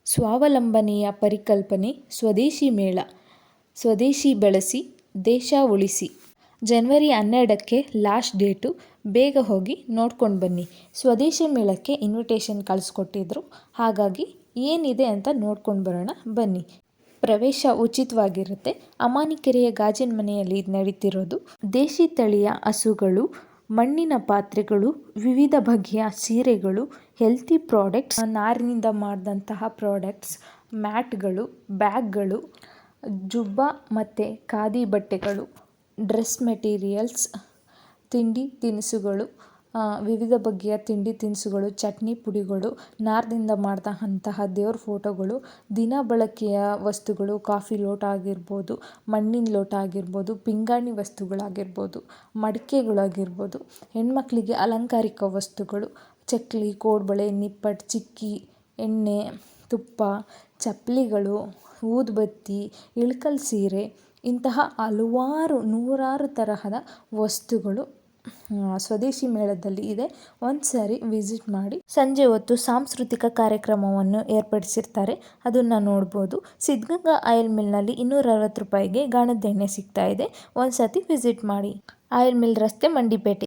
ಸ್ವಾವಲಂಬನೆಯ ಪರಿಕಲ್ಪನೆ ಸ್ವದೇಶಿ ಮೇಳ. ಸ್ವದೇಶಿ ಬಳಸಿ ದೇಶ ಉಳಿಸಿ. ಜನವರಿ 12ಕ್ಕೆ ಲಾಸ್ಟ್ ಡೇಟು. ಬೇಗ ಹೋಗಿ ನೋಡ್ಕೊಂಡು ಬನ್ನಿ. ಸ್ವದೇಶಿ ಮೇಳಕ್ಕೆ ಇನ್ವಿಟೇಷನ್ ಕಳಿಸ್ಕೊಟ್ಟಿದ್ರು. ಹಾಗಾಗಿ ಏನಿದೆ ಅಂತ ನೋಡ್ಕೊಂಡು ಬರೋಣ ಬನ್ನಿ. ಪ್ರವೇಶ ಉಚಿತವಾಗಿರುತ್ತೆ. ಅಮಾನಿಕೆರೆಯ ಗಾಜಿನ ಮನೆಯಲ್ಲಿ ನಡೀತಿರೋದು. ದೇಶಿ ತಳಿಯ ಹಸುಗಳು, ಮಣ್ಣಿನ ಪಾತ್ರೆಗಳು, ವಿವಿಧ ಬಗೆಯ ಸೀರೆಗಳು, ಹೆಲ್ತಿ ಪ್ರಾಡಕ್ಟ್ಸ್, ನಾರಿನಿಂದ ಮಾಡಿದಂತಹ ಪ್ರಾಡಕ್ಟ್ಸ್, ಮ್ಯಾಟ್ಗಳು, ಬ್ಯಾಗ್ಗಳು, ಜುಬ್ಬ ಮತ್ತು ಖಾದಿ ಬಟ್ಟೆಗಳು, ಡ್ರೆಸ್ ಮೆಟೀರಿಯಲ್ಸ್, ತಿಂಡಿ ತಿನಿಸುಗಳು, ವಿವಿಧ ಬಗೆಯ ತಿಂಡಿ ತಿನಿಸುಗಳು, ಚಟ್ನಿ ಪುಡಿಗಳು, ನಾರಿನಿಂದ ಮಾಡಿದಂತಹ ದೇವ್ರ ಫೋಟೋಗಳು, ದಿನ ಬಳಕೆಯ ವಸ್ತುಗಳು, ಕಾಫಿ ಲೋಟ ಆಗಿರ್ಬೋದು, ಮಣ್ಣಿನ ಲೋಟ ಆಗಿರ್ಬೋದು, ಪಿಂಗಾಣಿ ವಸ್ತುಗಳಾಗಿರ್ಬೋದು, ಮಡಿಕೆಗಳಾಗಿರ್ಬೋದು, ಹೆಣ್ಮಕ್ಳಿಗೆ ಅಲಂಕಾರಿಕ ವಸ್ತುಗಳು, ಚಕ್ಲಿ, ಕೋಡ್ಬಳೆ, ನಿಪ್ಪಟ್ಟು, ಚಿಕ್ಕಿ, ಎಣ್ಣೆ, ತುಪ್ಪ, ಚಪ್ಪಲಿಗಳು, ಊದುಬತ್ತಿ, ಇಳಕಲ್ ಸೀರೆ, ಇಂತಹ ಹಲವಾರು ನೂರಾರು ತರಹದ ವಸ್ತುಗಳು ಸ್ವದೇಶಿ ಮೇಳದಲ್ಲಿ ಇದೆ. ಒಂದು ಸಾರಿ ವಿಸಿಟ್ ಮಾಡಿ. ಸಂಜೆ ಹೊತ್ತು ಸಾಂಸ್ಕೃತಿಕ ಕಾರ್ಯಕ್ರಮವನ್ನು ಏರ್ಪಡಿಸಿರ್ತಾರೆ, ಅದನ್ನು ನೋಡ್ಬೋದು. ಸಿದ್ಧಗಂಗಾ ಆಯಿಲ್ ಮಿಲ್ನಲ್ಲಿ 260 ರೂಪಾಯಿಗೆ ಗಾಣದ ಎಣ್ಣೆ ಸಿಗ್ತಾ ಇದೆ. ಒಂದು ಸತಿ ವಿಸಿಟ್ ಮಾಡಿ. ಆಯಿಲ್ ಮಿಲ್ ರಸ್ತೆ, ಮಂಡಿಪೇಟೆ.